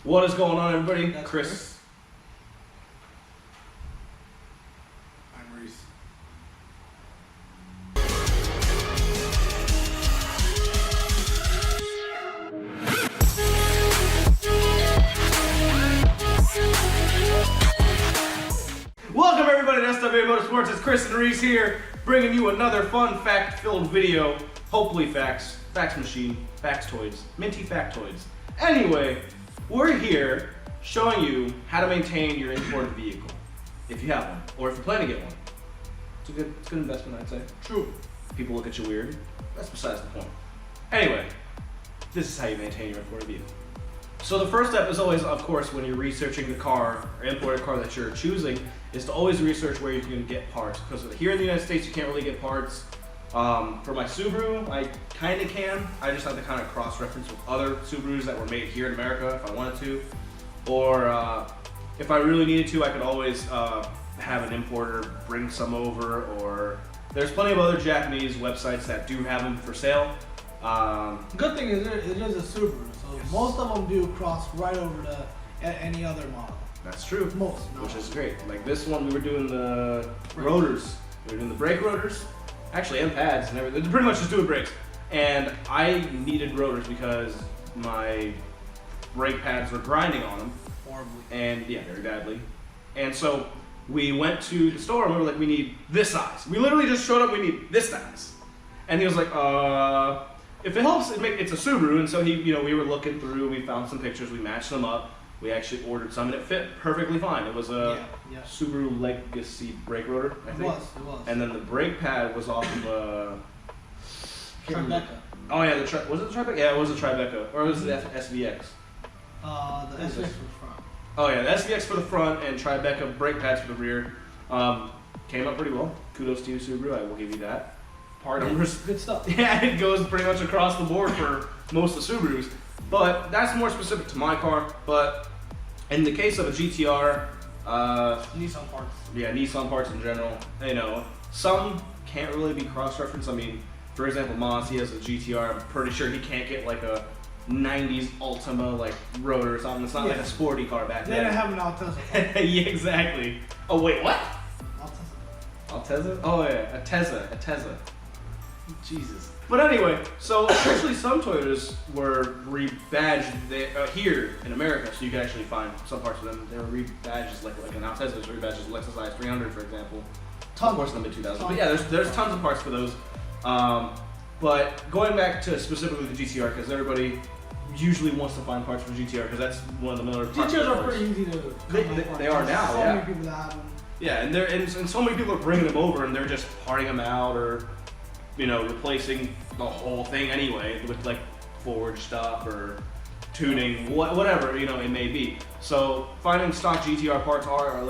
What is going on, everybody? That's Chris. I'm Reese. Welcome everybody to SWA Motorsports. It's Chris and Reese here, bringing you another fun fact-filled video. Hopefully facts, fax machine, factoids, minty factoids. Anyway, we're here showing you how to maintain your imported vehicle, if you have one, or if you plan to get one. It's a good investment, I'd say. True. People look at you weird. That's besides the point. Anyway, this is how you maintain your imported vehicle. So the first step is always, of course, when you're researching the car or imported car that you're choosing, is to always research where you can get parts. Because here in the United States, you can't really get parts. For my Subaru, I kind of can. I just have to kind of cross-reference with other Subarus that were made here in America if I wanted to. Or if I really needed to, I could always have an importer bring some over. Or there's plenty of other Japanese websites that do have them for sale. Good thing is it is a Subaru, so yes. Most of them do cross right over to any other model. That's true. Most. Which is great. Like this one, we were doing the rotors. We were doing the brake rotors. Actually, and pads and everything. They're pretty much just doing brakes. And I needed rotors because my brake pads were grinding on them. Horribly. And yeah, very badly. And so we went to the store and we were like, we need this size. We literally just showed up, we need this size. And he was like, if it helps, it's a Subaru. And so we were looking through, we found some pictures, we matched them up. We actually ordered some and it fit perfectly fine. It was a Subaru Legacy brake rotor, I think. It was. And then the brake pad was off of a... Tribeca. Oh yeah, was it the Tribeca? Yeah, it was a Tribeca. Or was it the SVX? The SVX for the front. Oh yeah, the SVX for the front and Tribeca brake pads for the rear. Came up pretty well. Kudos to you, Subaru, I will give you that. Part numbers. Good stuff. Yeah, it goes pretty much across the board for most of the Subarus. But that's more specific to my car. But in the case of a GTR, Nissan parts. Yeah, Nissan parts in general. Some can't really be cross-referenced. I mean, for example, Moz, he has a GTR. I'm pretty sure he can't get like a 90s Altima like rotor or something. It's not like a sporty car back then. They didn't have an Altezza. Yeah, exactly. Oh wait, what? Altezza. Oh yeah, Atezza. Jesus. But anyway, so actually some Toyotas were rebadged here in America, so you can actually find some parts of them. They were rebadged as like an Altezza was rebadged as a Lexus IS300, for example. Of course, in the mid-2000s. But yeah, there's tons of parts for those. But going back to specifically the GTR, because everybody usually wants to find parts for GTR, because that's one of the miller parts. GTRs are pretty easy to They are now, so many people that have them. Yeah, and so many people are bringing them over, and they're just parting them out, or replacing the whole thing anyway with like forged stuff or tuning, whatever it may be. So finding stock GTR parts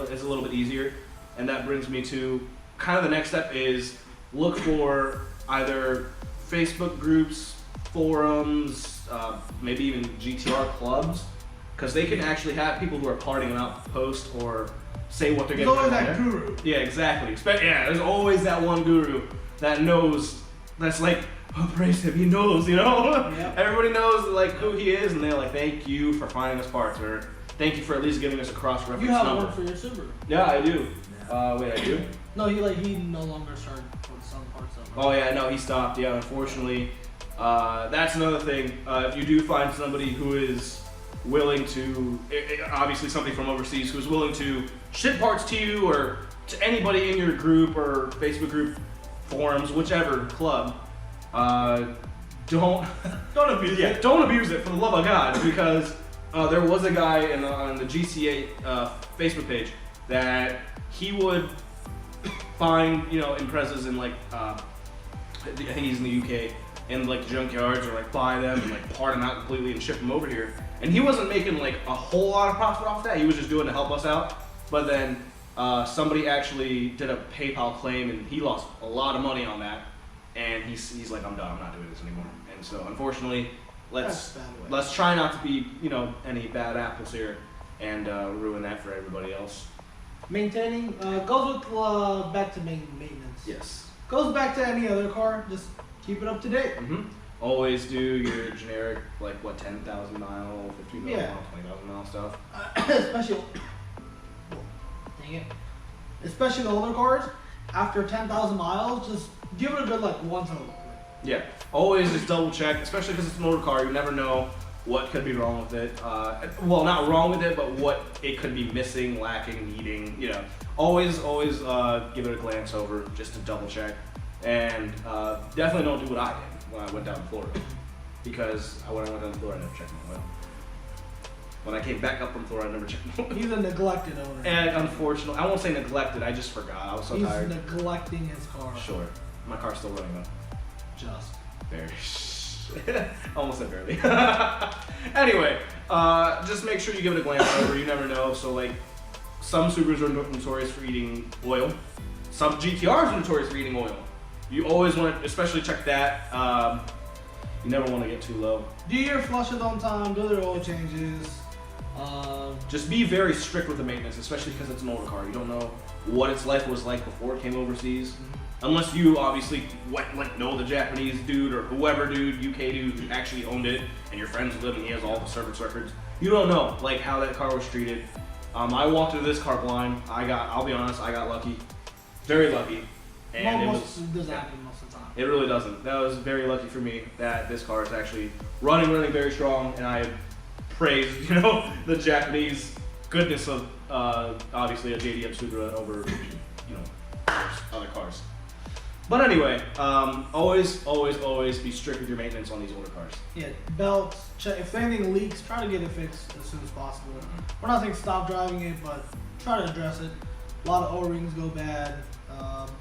is a little bit easier, and that brings me to kind of the next step is look for either Facebook groups, forums, maybe even GTR clubs, because they can actually have people who are parting them out post or say what they're getting. There's always that guru. Yeah, exactly. Yeah, there's always that one guru that knows. That's like, praise him. He knows, Yep. Everybody knows like who he is, and they're like, thank you for finding us parts, or thank you for at least giving us a cross-reference number. You have one for your Subaru. Yeah, I do. Wait, I do? No, he no longer started with some parts of it. Oh yeah, no, he stopped. Yeah, unfortunately. That's another thing. If you do find somebody who is willing to, obviously somebody from overseas who's willing to ship parts to you or to anybody in your group or Facebook group, forums, whichever club, don't abuse it. Don't abuse it, for the love of God, because there was a guy on the GCA Facebook page that he would find Imprezas in like I think he's in the UK, in like junkyards, or like buy them and like part them out completely and ship them over here. And he wasn't making like a whole lot of profit off that. He was just doing to help us out. But then somebody actually did a PayPal claim and he lost a lot of money on that. And he's like, I'm done. I'm not doing this anymore. And so unfortunately, let's try not to be any bad apples here and ruin that for everybody else. Maintaining goes with back to maintenance. Yes. Goes back to any other car. Just keep it up to date. Always do your generic, like, what, 10,000 mile, 15,000 Yeah. mile, 20,000 mile stuff. Especially, dang it. Especially the older cars, after 10,000 miles, just give it a good like once over. Yeah, always just double check, especially because it's an older car. You never know what could be wrong with it. Well, not wrong with it, but what it could be missing, lacking, needing. You know, always give it a glance over just to double check, and definitely don't do what I did when I went down to Florida, because when I went down to Florida, I never checked my oil. When I came back up from Florida, I never checked my oil. He's a neglected owner. And unfortunately, I won't say neglected. I just forgot. I was so tired. He's neglecting his car. Sure, my car's still running though. Just. Very. Almost said barely. Anyway, just make sure you give it a glance over. You never know. So like, some Subarus are notorious for eating oil. Some GTRs are notorious for eating oil. You always want to, especially check that. You never want to get too low. Do your flushes on time. Do their oil changes. Just be very strict with the maintenance, especially because it's an older car. You don't know what its life was like before it came overseas. Unless you obviously know the Japanese dude or whoever dude, UK dude who actually owned it, and your friends with him and he has all the service records. You don't know like how that car was treated. I walked into this car blind. I'll be honest, I got lucky. Very lucky. And it doesn't happen most of the time. It really doesn't. That was very lucky for me that this car is actually running very strong, and I praise, the Japanese goodness of obviously a JDM Subaru over, other cars. But anyway, always be strict with your maintenance on these older cars. Yeah, belts, check. If anything leaks, try to get it fixed as soon as possible. We're not saying stop driving it, but try to address it. A lot of O-rings go bad,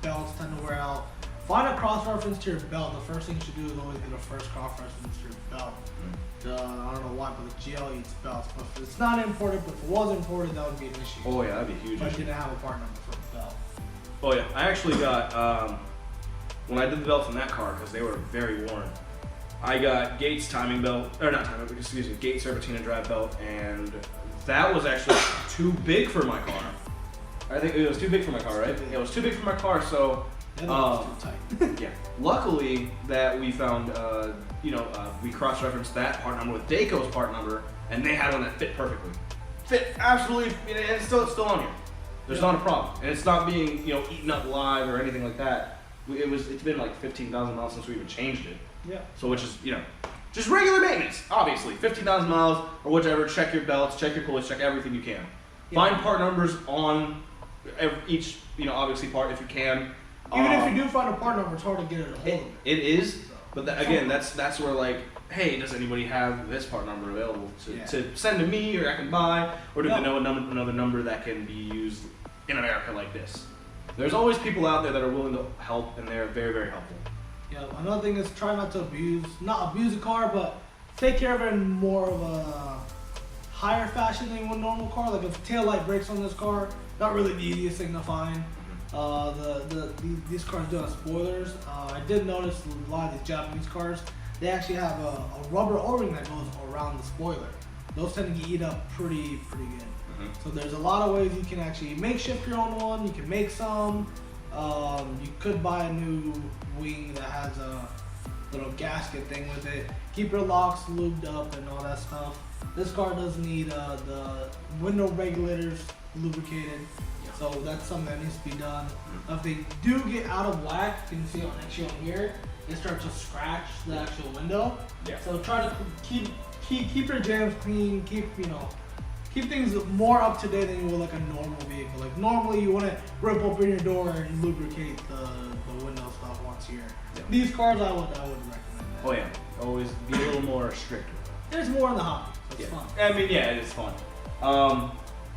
belts tend to wear out. Find a cross-reference to your belt. The first thing you should do is always get a first cross-reference to your belt. I don't know why, but the GL eats belts. But if it's not imported, but if it was imported, that would be an issue. Oh yeah, that'd be huge. But you didn't have a part number for the belt. Oh yeah, I actually got, when I did the belts in that car, because they were very worn, I got Gates timing belt, or not timing, excuse me, Gates Serpentina drive belt, and that was actually too big for my car. I think it was too big for my car, right? Yeah, it was too big for my car, so That was too tight. yeah. Luckily that we found, we cross-referenced that part number with Daco's part number, and they had one that fit perfectly. Fit absolutely, and it's still on here. There's not a problem, and it's not being eaten up live or anything like that. It's been like 15,000 miles since we even changed it. Yeah. So which is just regular maintenance, obviously. 15,000 miles or whatever. Check your belts, check your pulleys, check everything you can. Yeah. Find part numbers on each obviously part if you can. Even if you do find a part number, it's hard to get it a hold of. It is, but again, that's where like, hey, does anybody have this part number available to send to me, or I can buy, or do they know another number that can be used in America like this? There's always people out there that are willing to help, and they're very helpful. Yeah, another thing is try not to not abuse a car, but take care of it in more of a higher fashion than a normal car. Like if tail light breaks on this car, not really the easiest thing to find. These cars do have spoilers. I did notice a lot of these Japanese cars, they actually have a rubber O-ring that goes around the spoiler. Those tend to get eat up pretty good. So there's a lot of ways you can actually makeshift your own one. You can make some. You could buy a new wing that has a little gasket thing with it. Keep your locks lubed up and all that stuff. This car does need the window regulators lubricated. So that's something that needs to be done. If they do get out of whack, you can see on here, they start to scratch the actual window. Yeah. So try to keep your jams clean. Keep things more up to date than you would like a normal vehicle. Like normally you want to rip open your door and lubricate the window stuff once a year. Yeah. These cars I would recommend that. Oh yeah, always be a little more strict with it. There's more in the hobby, so it's fun. I mean, yeah, it is fun.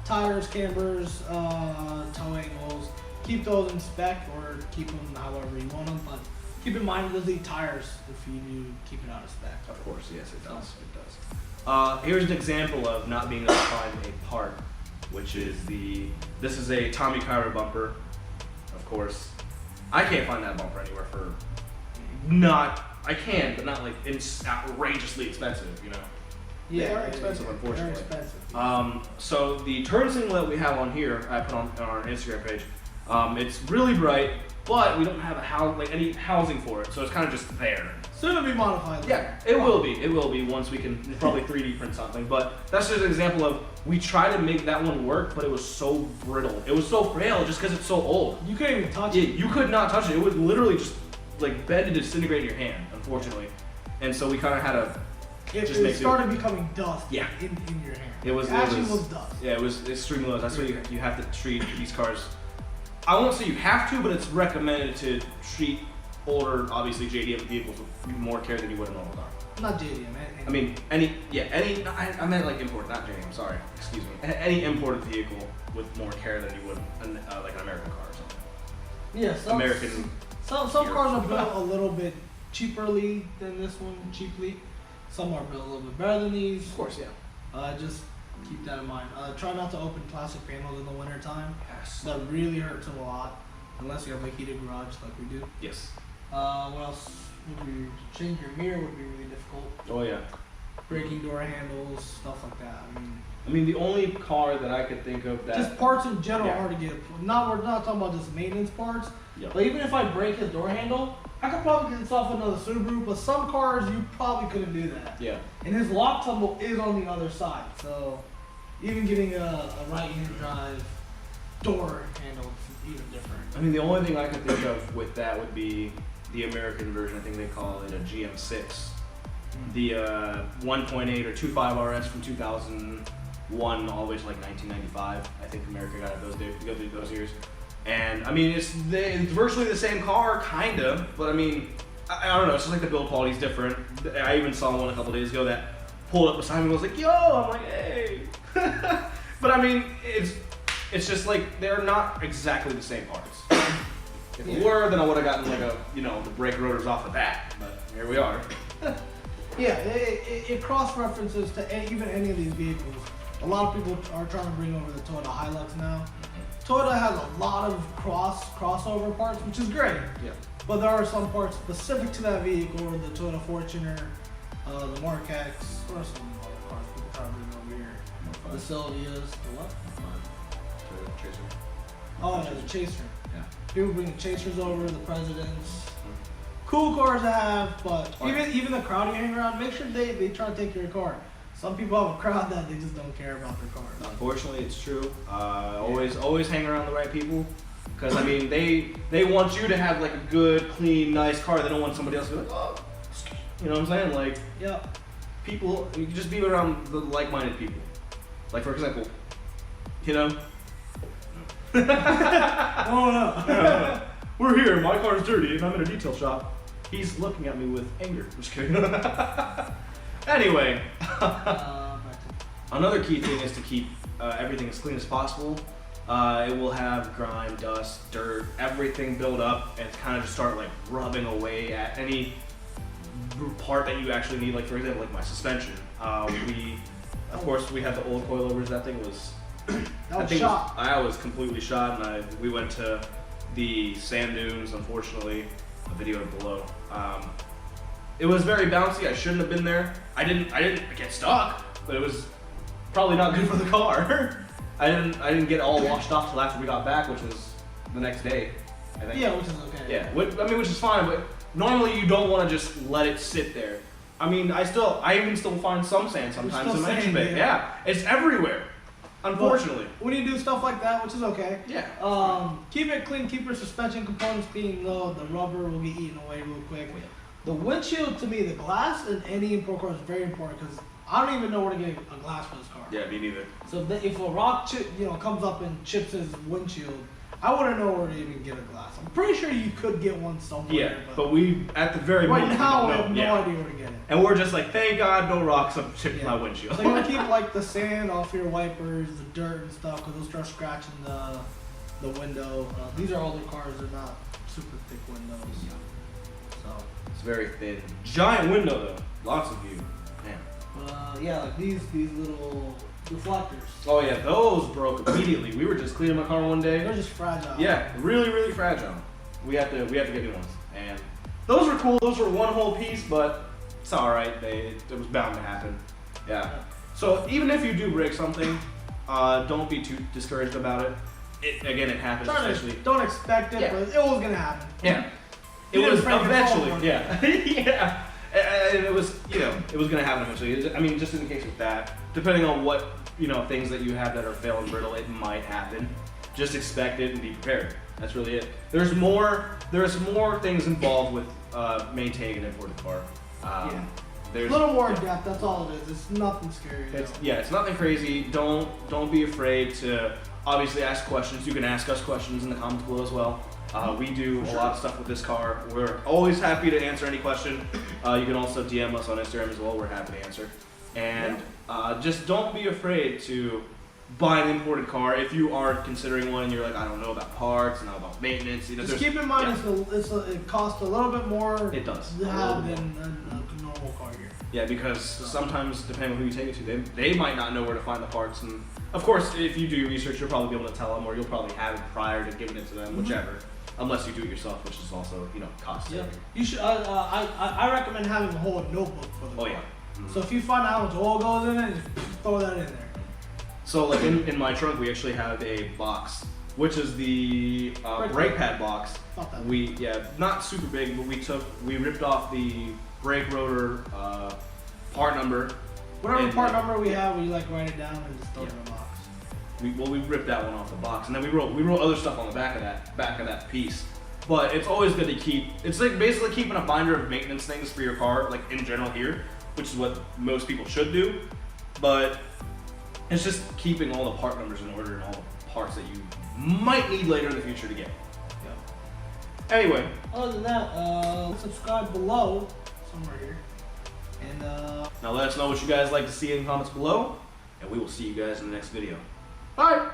Tires, cambers, toe angles, keep those in spec or keep them however you want them, but keep in mind those need tires if you do keep it out of spec. Of course, yes, it does. It does. Here's an example of not being able to find a part, which is this is a Tommy Cairo bumper. Of course, I can't find that bumper anywhere for I can, but not like it's outrageously expensive, They are expensive, unfortunately. They're expensive. So the turn signal that we have on here, I put on our Instagram page. It's really bright. but we don't have any housing for it, so it's kind of just there. Soon to be modified. Yeah, it will be. It will be once we can probably 3D print something. But that's just an example of we tried to make that one work, but it was so brittle. It was so frail just because it's so old. You couldn't even touch Yeah, it. you could not touch it. It would literally just like bend and disintegrate in your hand, unfortunately. And so we kind of had to just make It started becoming dust. Yeah. In your hand. It was dust. Yeah, it was extremely low. That's why you have to treat these cars. I won't say you have to, but it's recommended to treat older, obviously JDM vehicles with more care than you would a normal car. Not JDM, man. I mean, I meant like imported, not JDM. Sorry, excuse me. Any imported vehicle with more care than you would like an American car or something. Yeah, some cars are built a little bit cheaperly than this one, cheaply. Some are built a little bit better than these. Of course, yeah. Just keep that in mind. Try not to open plastic panels in the winter time. Yes. That really hurts them a lot, unless you have a heated garage like we do. Yes. What else would be? Changing your mirror would be really difficult. Oh yeah. Breaking door handles, stuff like that. I mean, the only car that I could think of that just parts in general Yeah. are hard to get. We're not talking about just maintenance parts. Yep. But even if I break his door handle, I could probably get this off another Subaru. But some cars you probably couldn't do that. Yeah. And his lock tumble is on the other side, so even getting a right-hand drive door handle is even different. I mean, the only thing I could think of with that would be the American version. I think they call it a GM6. The 1.8 or 2.5 RS from 2001 all the way to like 1995. I think America got it those years. And I mean, it's virtually the same car, kind of. But I mean, I don't know. It's just like the build quality is different. I even saw one a couple days ago that pulled up beside me and was like, "Yo!" I'm like, "Hey." But I mean, it's just like they're not exactly the same parts. If it were, then I would have gotten like the brake rotors off the bat. But here we are. Yeah, it cross-references to even any of these vehicles. A lot of people are trying to bring over the Toyota Hilux now. Toyota has a lot of crossover parts, which is great. Yeah. But there are some parts specific to that vehicle, or the Toyota Fortuner, the Mark X, or some other cars people try to bring over here. The Sylvias, the what? Toyota Tracer. Oh, yeah, the Chaser. Yeah. People bring the Chasers over, the Presidents. Cool cars to have, but even the crowd you hang around, make sure they try to take your car. Some people have a crowd that they just don't care about their cars. Unfortunately, it's true. Always hang around the right people, because I mean they want you to have like a good, clean, nice car. They don't want somebody else to be like, oh, you know what I'm saying? Like, Yeah. people, you can just be around the like-minded people. Like for example, Oh no. we're here. My car's dirty, and I'm in a detail shop. He's looking at me with anger. Just kidding. Anyway, another key thing is to keep everything as clean as possible. It will have grime, dust, dirt, everything build up, and kind of just start like rubbing away at any part that you actually need. Like for example, like my suspension. Of course, we had the old coilovers. That thing was. I was completely shot, and we went to the sand dunes. Unfortunately, a video below. It was very bouncy. I shouldn't have been there. I didn't get stuck, but it was probably not good for the car. I didn't get all washed off till after we got back, which was the next day, I think. Yeah, which is okay. Yeah, which is fine, but normally you don't want to just let it sit there. I mean, I even still find some sand sometimes in my engine bay. Yeah, it's everywhere. Unfortunately. But when you do stuff like that, which is okay. Yeah. Keep it clean. Keep your suspension components clean. Though the rubber will get eaten away real quick. The windshield, to me, the glass in any import car is very important because I don't even know where to get a glass for this car. Yeah, me neither. So if a rock comes up and chips his windshield, I wouldn't know where to even get a glass. I'm pretty sure you could get one somewhere. Yeah, but we at the very right moment, now I have no idea where to get it. And we're just like, thank God, no rocks have chipped my windshield. So you want to keep like the sand off your wipers, the dirt and stuff, because they'll start scratching the window. These are older cars; they're not super thick windows. So it's very thin. Giant window though, lots of view. Man. Yeah, like these little reflectors. Oh yeah, those broke immediately. We were just cleaning my car one day. They're just fragile. Yeah, really, really fragile. We have to get new ones, and those were cool. Those were one whole piece, but it's all right. It was bound to happen. Yeah. So even if you do break something, don't be too discouraged about it. again, it happens, especially. Don't expect it, but it was gonna happen. Yeah. It was eventually, yeah. Yeah. And it was, it was gonna happen eventually. I mean, just in the case with that, depending on what, things that you have that are fail and brittle, it might happen. Just expect it and be prepared. That's really it. There's more things involved with maintaining an imported car. There's a little more in depth. That's all it is. It's nothing scary. It's nothing crazy. Don't be afraid to obviously ask questions. You can ask us questions in the comments below as well. We do a lot of stuff with this car. We're always happy to answer any question. You can also DM us on Instagram as well. We're happy to answer. And just don't be afraid to buy an imported car if you are considering one and you're like, I don't know about parts, and about maintenance. Just keep in mind it costs a little bit more. It does. Than a normal car here. Yeah, because sometimes, depending on who you take it to, they might not know where to find the parts. And of course, if you do your research, you'll probably be able to tell them, or you'll probably have it prior to giving it to them, whichever. Unless you do it yourself, which is also, cost saving. You should. I recommend having a whole notebook for the car. Oh yeah. So if you find out how much oil goes in it, just throw that in there. So like in my trunk, we actually have a box, which is the brake pad box. Not super big, but we ripped off the brake rotor part number. Whatever part number we have, we write it down and just throw it in the box. We ripped that one off the box, and then we wrote other stuff on the back of that piece. But it's always good to keep. It's like basically keeping a binder of maintenance things for your car, like in general here, which is what most people should do. But it's just keeping all the part numbers in order and all the parts that you might need later in the future to get. Yeah. Anyway. Other than that, subscribe below somewhere here, and now let us know what you guys like to see in the comments below, and we will see you guys in the next video. Bye.